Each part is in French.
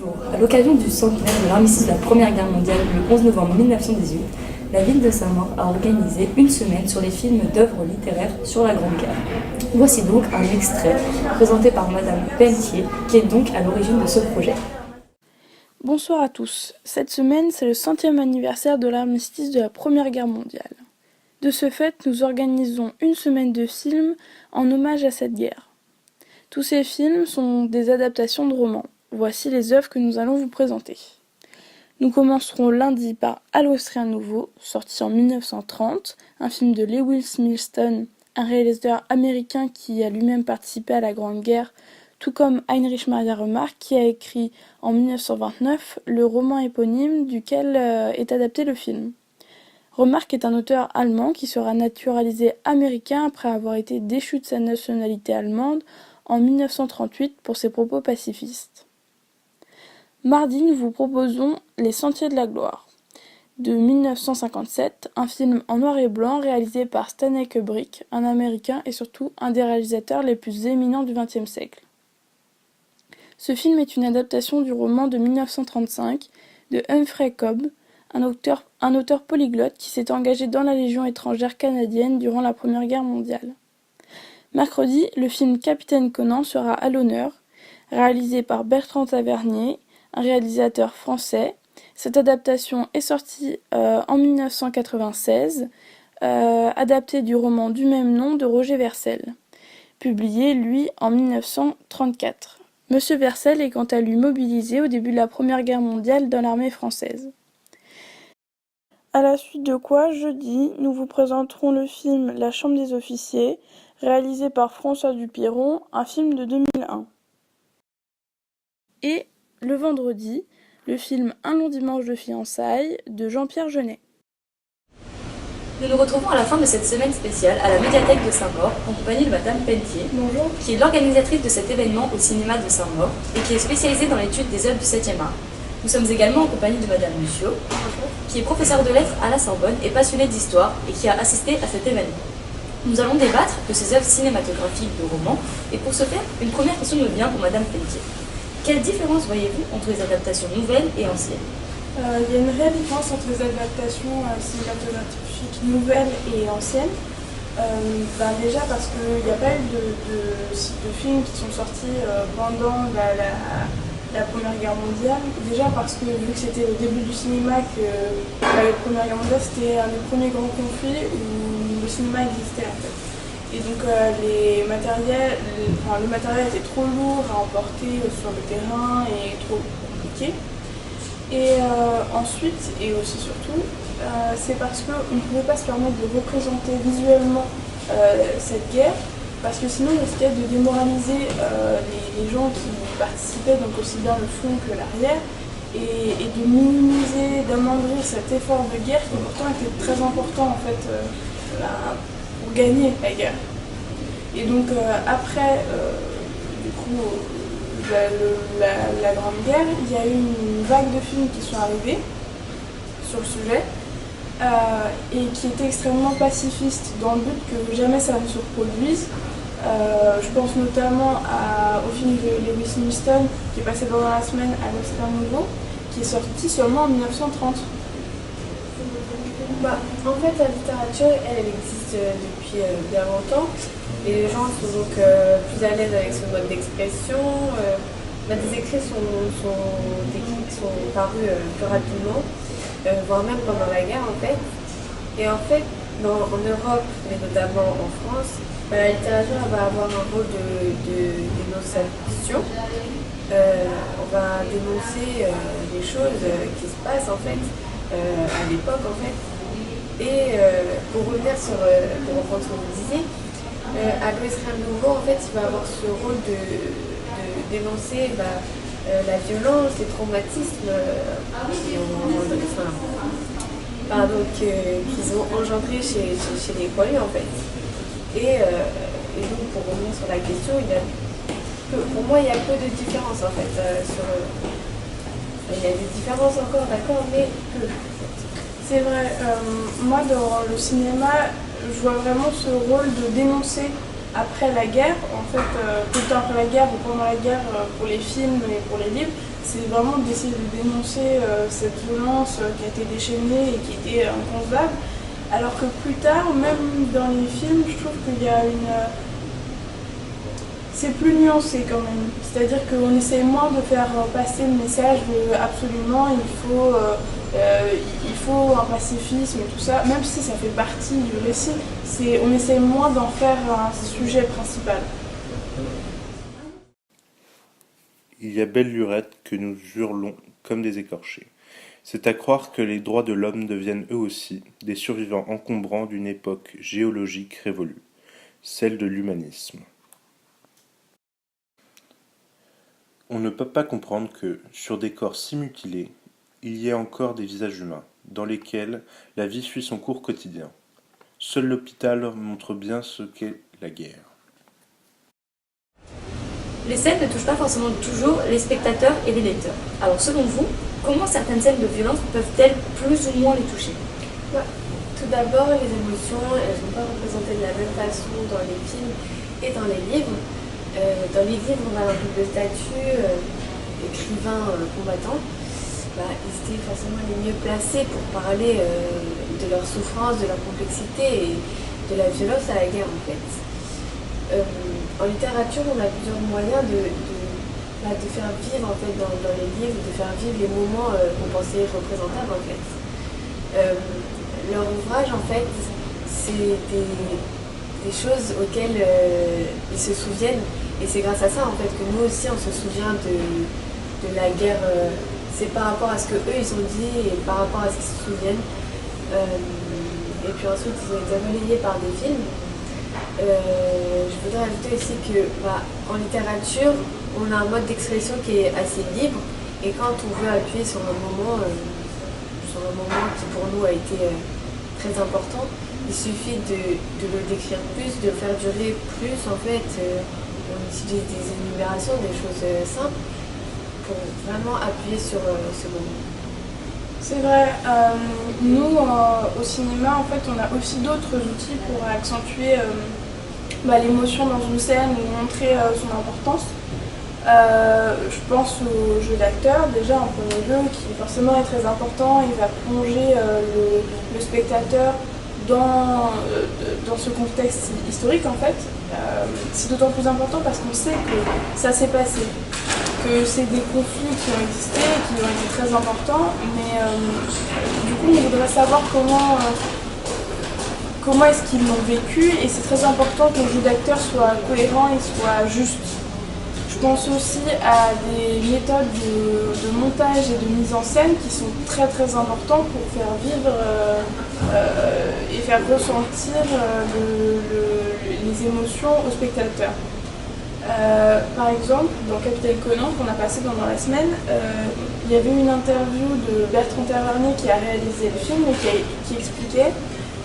Bonjour. À l'occasion du centenaire de l'armistice de la Première Guerre mondiale, le 11 novembre 1918, la ville de Saint-Maur a organisé une semaine sur les films d'œuvres littéraires sur la Grande Guerre. Voici donc un extrait présenté par Madame Pelletier, qui est donc à l'origine de ce projet. Bonsoir à tous. Cette semaine, c'est le 100e anniversaire de l'armistice de la Première Guerre mondiale. De ce fait, nous organisons une semaine de films en hommage à cette guerre. Tous ces films sont des adaptations de romans. Voici les œuvres que nous allons vous présenter. Nous commencerons lundi par À l'Austrien Nouveau, sorti en 1930, un film de Lewis Milestone, un réalisateur américain qui a lui-même participé à la Grande Guerre, tout comme Heinrich Maria Remarque qui a écrit en 1929 le roman éponyme duquel est adapté le film. Remarque est un auteur allemand qui sera naturalisé américain après avoir été déchu de sa nationalité allemande en 1938 pour ses propos pacifistes. Mardi, nous vous proposons Les Sentiers de la Gloire, de 1957, un film en noir et blanc réalisé par Stanley Kubrick, un Américain et surtout un des réalisateurs les plus éminents du XXe siècle. Ce film est une adaptation du roman de 1935 de Humphrey Cobb, un auteur polyglotte qui s'est engagé dans la Légion étrangère canadienne durant la Première Guerre mondiale. Mercredi, le film Capitaine Conan sera à l'honneur, réalisé par Bertrand Tavernier, un réalisateur français. Cette adaptation est sortie en 1996, adaptée du roman du même nom de Roger Vercel, publié, lui, en 1934. Monsieur Vercel est quant à lui mobilisé au début de la Première Guerre mondiale dans l'armée française. À la suite de quoi, jeudi, nous vous présenterons le film La Chambre des officiers, réalisé par François Dupeyron, un film de 2001. Et le vendredi, le film Un long dimanche de fiançailles de Jean-Pierre Jeunet. Nous nous retrouvons à la fin de cette semaine spéciale à la médiathèque de Saint-Maur en compagnie de Madame Pelletier, Bonjour. qui est l'organisatrice de cet événement au cinéma de Saint-Maur et qui est spécialisée dans l'étude des œuvres du 7e art. Nous sommes également en compagnie de Madame Lucio, qui est professeure de lettres à la Sorbonne et passionnée d'histoire et qui a assisté à cet événement. Nous allons débattre de ces œuvres cinématographiques de romans et pour ce faire, une première question me vient pour Madame Pelletier. Quelle différence voyez-vous entre les adaptations nouvelles et anciennes ? Il y a une réelle différence entre les adaptations cinématographiques nouvelles et anciennes. Déjà parce qu'il n'y a pas eu de films qui sont sortis pendant la Première Guerre mondiale. Déjà parce que vu que c'était le début du cinéma, que la Première Guerre mondiale c'était un des premiers grands conflits où le cinéma existait en fait. Et donc le matériel était trop lourd à emporter sur le terrain et trop compliqué. Et ensuite, et aussi surtout, c'est parce qu'on ne pouvait pas se permettre de représenter visuellement cette guerre, parce que sinon on risquait de démoraliser les gens qui participaient, donc aussi bien le fond que l'arrière, et de minimiser, d'amoindrir cet effort de guerre qui pourtant était très important en fait pour gagner la guerre. Et donc après, du coup, la Grande Guerre, il y a eu une vague de films qui sont arrivés sur le sujet et qui étaient extrêmement pacifistes dans le but que jamais ça ne se reproduise. Je pense notamment au film de Lewis Milestone qui est passé pendant la semaine à l'Austrien Nouveau, qui est sorti seulement en 1930. En fait, la littérature, elle existe depuis bien longtemps. Et les gens sont donc plus à l'aise avec ce mode d'expression. Des écrits sont parus plus rapidement, voire même pendant la guerre en fait. Et en fait, en Europe, mais notamment en France, la littérature va avoir un rôle de dénonciation. On va dénoncer les choses qui se passent en fait à l'époque en fait. Et pour revenir pour reprendre ce que vous disiez, à l'Austrien Nouveau, en fait, il va avoir ce rôle de dénoncer la violence, les traumatismes qu'ils ont engendrés chez les poilus, en fait. Et donc, pour revenir sur la question, pour moi, il y a peu de différences, en fait. Il y a des différences encore, d'accord, mais peu. C'est vrai, moi dans le cinéma, je vois vraiment ce rôle de dénoncer après la guerre, en fait, tout le temps après la guerre ou pendant la guerre, pour les films et pour les livres, c'est vraiment d'essayer de dénoncer cette violence qui a été déchaînée et qui était inconcevable. Alors que plus tard, même dans les films, je trouve qu'il y a c'est plus nuancé quand même. C'est-à-dire qu'on essaie moins de faire passer le message de absolument il faut un pacifisme et tout ça, même si ça fait partie du récit, on essaie moins d'en faire un sujet principal. Il y a belle lurette que nous hurlons comme des écorchés. C'est à croire que les droits de l'homme deviennent eux aussi des survivants encombrants d'une époque géologique révolue, celle de l'humanisme. On ne peut pas comprendre que, sur des corps si mutilés, il y ait encore des visages humains, dans lesquels la vie suit son cours quotidien. Seul l'hôpital montre bien ce qu'est la guerre. Les scènes ne touchent pas forcément toujours les spectateurs et les lecteurs. Alors selon vous, comment certaines scènes de violence peuvent-elles plus ou moins les toucher? Tout d'abord, les émotions, elles ne sont pas représentées de la même façon dans les films et dans les livres. Dans les livres, on a un double statut, écrivain, combattant. Ils étaient forcément les mieux placés pour parler de leur souffrance, de leur complexité et de la violence à la guerre en fait. En littérature, on a plusieurs moyens de faire vivre en fait, dans les livres, de faire vivre les moments qu'on pensait représentables en fait. Leur ouvrage en fait, c'est des choses auxquelles ils se souviennent et c'est grâce à ça en fait que nous aussi on se souvient de la guerre. C'est par rapport à ce que eux ils ont dit et par rapport à ce qu'ils se souviennent. Et puis ensuite ils ont été relayés par des films. Je voudrais ajouter aussi que en littérature, on a un mode d'expression qui est assez libre et quand on veut appuyer sur un moment qui pour nous a été très important, il suffit de le décrire plus, de le faire durer plus en fait. On utilise des énumérations, des choses simples pour vraiment appuyer sur ce moment. C'est vrai, nous au cinéma en fait on a aussi d'autres outils pour accentuer l'émotion dans une scène ou montrer son importance. Je pense au jeu d'acteur, déjà en premier lieu, qui forcément est très important, il va plonger le spectateur dans ce contexte historique en fait. C'est d'autant plus important parce qu'on sait que ça s'est passé, que c'est des conflits qui ont existé, qui ont été très importants, mais du coup on voudrait savoir comment est-ce qu'ils l'ont vécu et c'est très important que le jeu d'acteur soit cohérent et soit juste. Je pense aussi à des méthodes de montage et de mise en scène qui sont très très importantes pour faire vivre et faire ressentir les émotions aux spectateurs. Par exemple, dans Capitaine Conan, qu'on a passé pendant la semaine, il y avait une interview de Bertrand Tavernier qui a réalisé le film et qui expliquait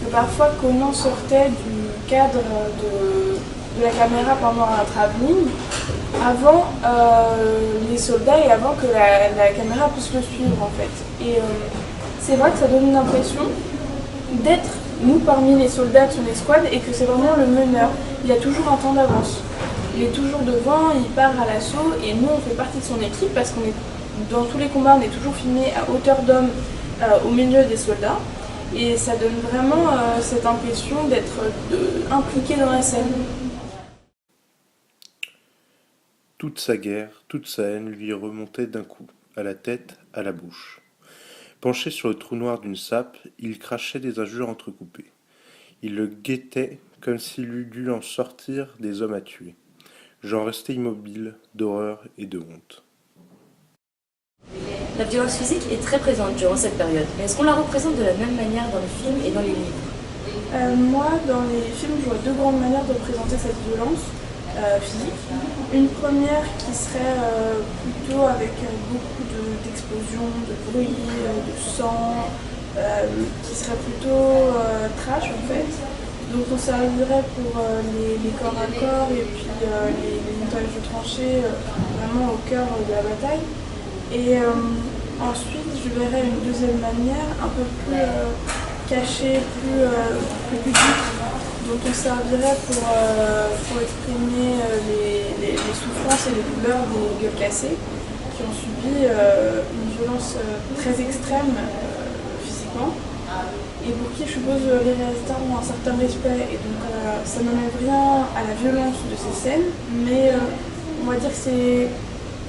que parfois Conan sortait du cadre de la caméra pendant un travelling avant les soldats et avant que la caméra puisse le suivre en fait. Et c'est vrai que ça donne une impression d'être nous parmi les soldats de son escouade et que c'est vraiment le meneur. Il a toujours un temps d'avance. Il est toujours devant, il part à l'assaut et nous on fait partie de son équipe parce qu'on est dans tous les combats, on est toujours filmé à hauteur d'homme au milieu des soldats et ça donne vraiment cette impression d'être impliqué dans la scène. Toute sa guerre, toute sa haine lui remontait d'un coup, à la tête, à la bouche. Penché sur le trou noir d'une sape, il crachait des injures entrecoupées. Il le guettait comme s'il eût dû en sortir des hommes à tuer. J'en restais immobile, d'horreur et de honte. La violence physique est très présente durant cette période, mais est-ce qu'on la représente de la même manière dans les films et dans les livres? Moi, dans les films, je vois deux grandes manières de représenter cette violence physique. Une première qui serait plutôt avec beaucoup d'explosions, de bruit, de sang, qui serait plutôt trash en fait. Donc on servirait pour les corps à corps et puis les montages de tranchées vraiment au cœur de la bataille. Et ensuite je verrais une deuxième manière un peu plus cachée, plus pudique dont on servirait pour exprimer les souffrances et les douleurs des gueules cassées qui ont subi une violence très extrême physiquement et pour qui je suppose les réalisateurs ont un certain respect et donc ça n'enlève rien à la violence de ces scènes mais on va dire que c'est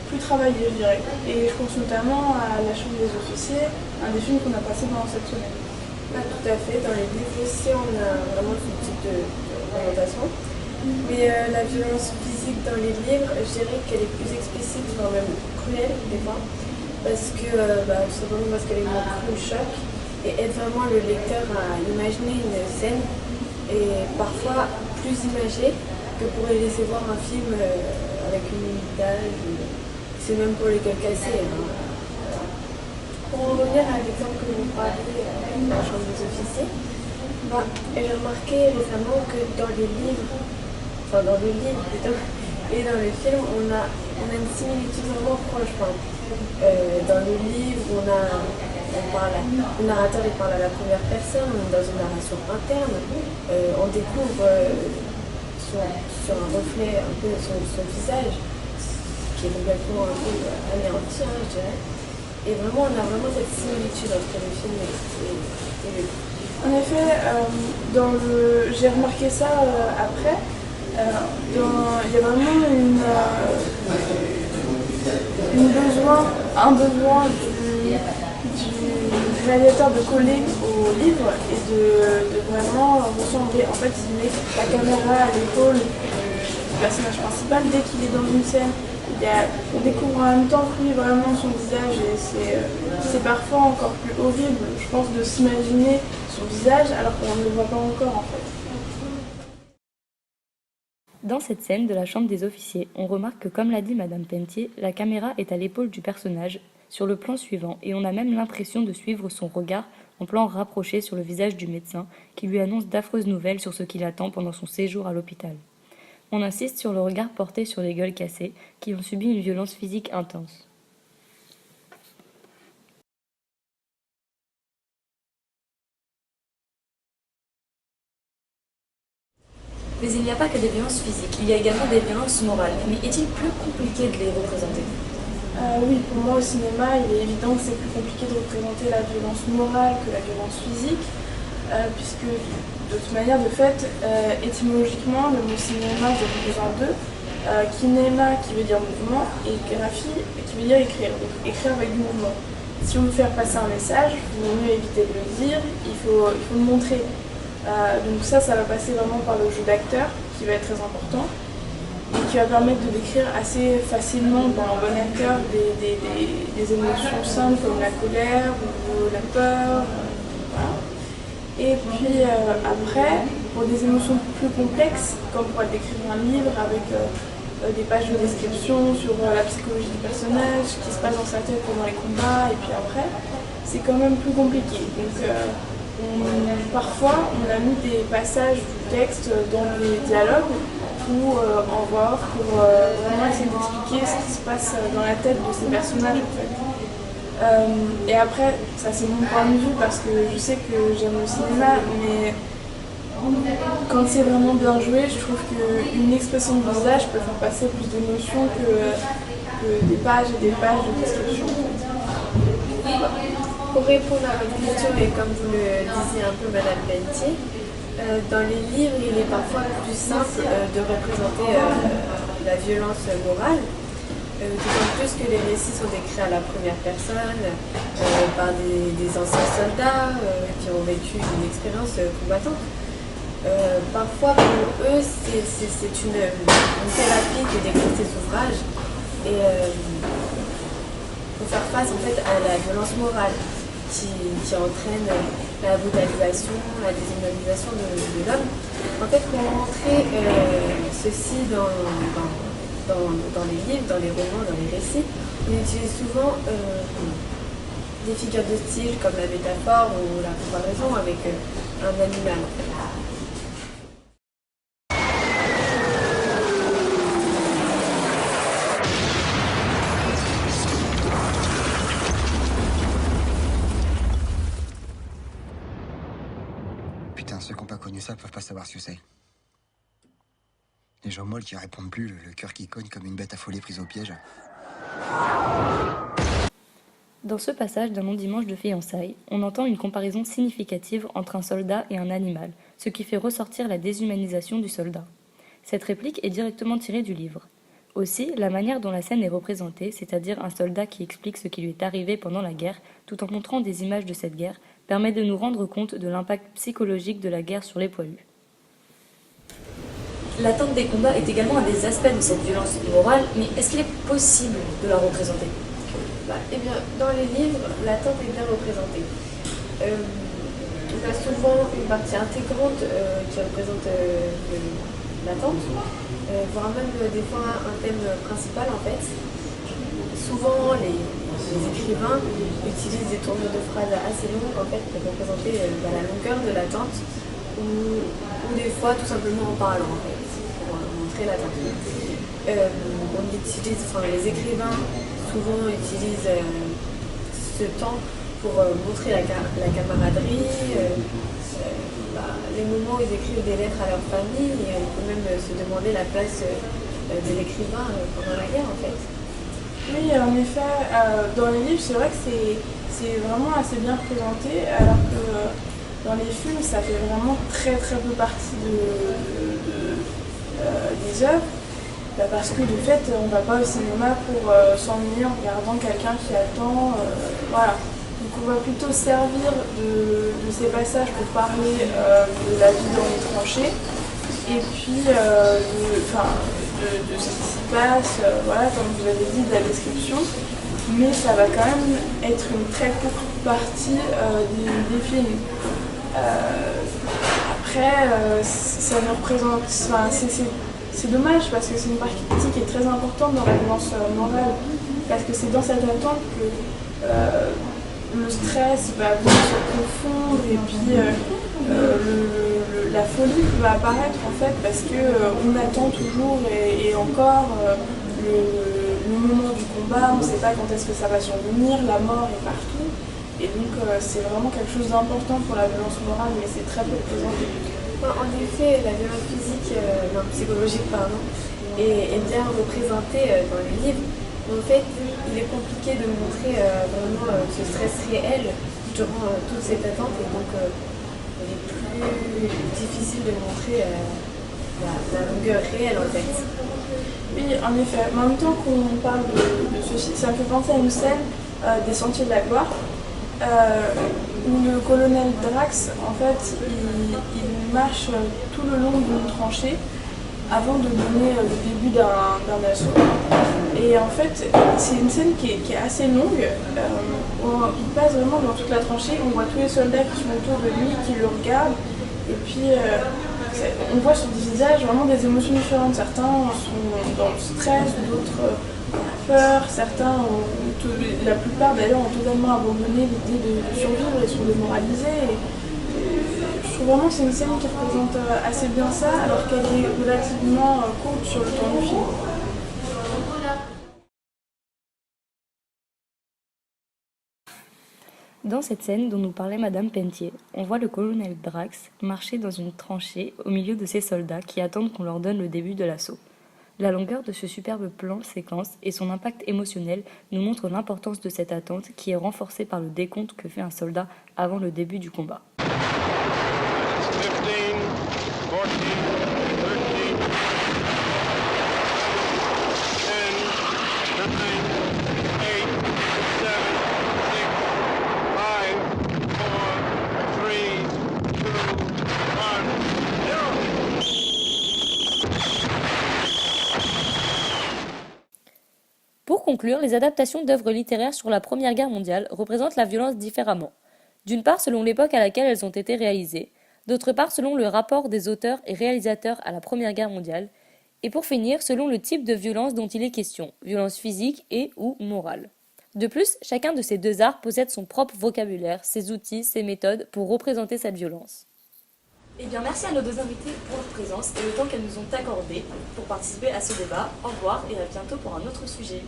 plus travaillé je dirais et je pense notamment à La Chambre des officiers, un des films qu'on a passé pendant cette semaine. Ah, tout à fait, dans les livres aussi on a vraiment ce type de représentation. Mais la violence physique dans les livres, je dirais qu'elle est plus explicite, voire même cruelle des fois, parce que tout simplement parce qu'elle est moins cruelle, choc, et aide vraiment le lecteur à imaginer une scène, et parfois plus imagée que pour les laisser voir un film avec une image, c'est même pour les gueules cassées. Hein. Pour en revenir à l'exemple que vous parliez de La Chambre des officiers, j'ai remarqué récemment que dans les livres, dans le livre plutôt, et dans le film, on a une similitude vraiment proche. Dans le livre, le narrateur il parle à la première personne, on est dans une narration interne, on découvre sur un reflet un peu son visage, qui est complètement un peu anéanti, je dirais. Et vraiment, on a vraiment cette similitude entre le film et le livre. En effet, j'ai remarqué ça après. Il y a vraiment un besoin du réalisateur de coller au livre et de vraiment ressembler. En fait, il met la caméra à l'épaule du personnage principal dès qu'il est dans une scène. On découvre en même temps lui vraiment son visage et c'est parfois encore plus horrible, je pense, de s'imaginer son visage alors qu'on ne le voit pas encore en fait. Dans cette scène de La Chambre des officiers, on remarque que, comme l'a dit Madame Pentier, la caméra est à l'épaule du personnage, sur le plan suivant, et on a même l'impression de suivre son regard en plan rapproché sur le visage du médecin, qui lui annonce d'affreuses nouvelles sur ce qui l'attend pendant son séjour à l'hôpital. On insiste sur le regard porté sur les gueules cassées, qui ont subi une violence physique intense. Mais il n'y a pas que des violences physiques, il y a également des violences morales. Mais est-il plus compliqué de les représenter ? Oui, pour moi au cinéma, il est évident que c'est plus compliqué de représenter la violence morale que la violence physique, puisque de toute manière, de fait, étymologiquement, le mot cinéma se divise en deux. Kinéma qui veut dire mouvement et graphie qui veut dire écrire, donc écrire avec du mouvement. Si on veut faire passer un message, il vaut mieux éviter de le dire, il faut le montrer. Donc ça va passer vraiment par le jeu d'acteur qui va être très important et qui va permettre de décrire assez facilement par un bon acteur des émotions simples comme la colère ou la peur. Voilà. Et puis après, pour des émotions plus complexes, comme pour décrire un livre avec des pages de description sur la psychologie du personnage, ce qui se passe dans sa tête pendant les combats, et puis après, c'est quand même plus compliqué. Donc parfois, on a mis des passages du texte dans les dialogues ou en voix off pour vraiment essayer d'expliquer ce qui se passe dans la tête de ces personnages en fait. Et après, ça c'est mon point de vue parce que je sais que j'aime le cinéma, mais quand c'est vraiment bien joué, je trouve qu'une expression de visage peut faire passer plus d'émotions que des pages et des pages de description. Pour répondre à votre question, et comme vous le disiez un peu Madame Pentier, dans les livres, il est parfois plus simple de représenter la violence morale. D'autant plus que les récits sont écrits à la première personne par des anciens soldats qui ont vécu une expérience combattante. Parfois pour eux c'est une thérapie que d'écrire ces ouvrages et pour faire face en fait à la violence morale qui entraîne la brutalisation, la déshumanisation de l'homme. En fait pour montrer ceci dans les livres, dans les romans, dans les récits, on utilise souvent des figures de style comme la métaphore ou la comparaison avec un animal. Putain, ceux qui n'ont pas connu connu ça peuvent pas savoir ce que c'est. Les gens molles qui répondent plus, le cœur qui cogne comme une bête affolée prise au piège. Dans ce passage d'un long dimanche de fiançailles, on entend une comparaison significative entre un soldat et un animal, ce qui fait ressortir la déshumanisation du soldat. Cette réplique est directement tirée du livre. Aussi, la manière dont la scène est représentée, c'est-à-dire un soldat qui explique ce qui lui est arrivé pendant la guerre, tout en montrant des images de cette guerre, permet de nous rendre compte de l'impact psychologique de la guerre sur les poilus. L'attente des combats est également un des aspects de cette violence morale, mais est-ce qu'il est possible de la représenter ? Eh bien, dans les livres, l'attente est bien représentée. On a souvent une partie intégrante qui représente l'attente, voire même des fois un thème principal en fait. Souvent, les écrivains utilisent des tournures de phrases assez longues en fait pour représenter la longueur de l'attente ou des fois tout simplement en parlant en fait, pour montrer l'attente. Les écrivains souvent utilisent ce temps pour montrer la camaraderie, les moments où ils écrivent des lettres à leur famille, et on peut même se demander la place de l'écrivain pendant la guerre en fait. Oui, en effet, dans les livres, c'est vrai que c'est vraiment assez bien représenté, alors que dans les films, ça fait vraiment très très peu partie des œuvres. Parce que de fait, on ne va pas au cinéma pour s'ennuyer en regardant quelqu'un qui attend. Voilà. Donc on va plutôt servir de ces passages pour parler de la vie dans les tranchées et puis de ce qui s'y passe, voilà, comme vous avez dit, de la description. Mais ça va quand même être une très courte partie des films. Après, ça nous représente. C'est dommage parce que c'est une partie qui est très importante dans la violence morale. Parce que c'est dans cette attente que le stress va venir se confondre et puis la folie va apparaître en fait parce qu'on attend toujours et encore le moment du combat, on ne sait pas quand est-ce que ça va survenir, la mort est partout. Et donc c'est vraiment quelque chose d'important pour la violence morale, mais c'est très peu représenté. En effet, la violence psychologique, est bien représentée dans les livres. En fait, il est compliqué de montrer vraiment ce stress réel durant toute cette attente, et donc il est plus difficile de montrer la longueur réelle en fait. Oui, en effet. Mais en même temps qu'on parle de ceci, ça me fait penser à une scène des Sentiers de la Gloire, où le colonel Drax, en fait, il marche tout le long d'une tranchée avant de donner le début d'un assaut. Et en fait, c'est une scène qui est assez longue. Il passe vraiment dans toute la tranchée, on voit tous les soldats qui sont autour de lui, qui le regardent, et puis on voit sur des visages vraiment des émotions différentes. Certains sont dans le stress, d'autres peur, certains, la plupart d'ailleurs ont totalement abandonné l'idée de survivre et sont démoralisés. Je trouve vraiment que c'est une scène qui représente assez bien ça, alors qu'elle est relativement courte sur le temps du film. Dans cette scène dont nous parlait Madame Pentier, on voit le colonel Drax marcher dans une tranchée au milieu de ses soldats qui attendent qu'on leur donne le début de l'assaut. La longueur de ce superbe plan séquence et son impact émotionnel nous montrent l'importance de cette attente qui est renforcée par le décompte que fait un soldat avant le début du combat. 15, 14, 13, 10, 9, 8, 7, 6, 5, 4, 3, 2, 1, 0. Pour conclure, les adaptations d'œuvres littéraires sur la Première Guerre mondiale représentent la violence différemment. D'une part selon l'époque à laquelle elles ont été réalisées, d'autre part selon le rapport des auteurs et réalisateurs à la Première Guerre mondiale, et pour finir selon le type de violence dont il est question, violence physique et ou morale. De plus, chacun de ces deux arts possède son propre vocabulaire, ses outils, ses méthodes pour représenter cette violence. Eh bien, merci à nos deux invités pour leur présence et le temps qu'elles nous ont accordé pour participer à ce débat. Au revoir et à bientôt pour un autre sujet.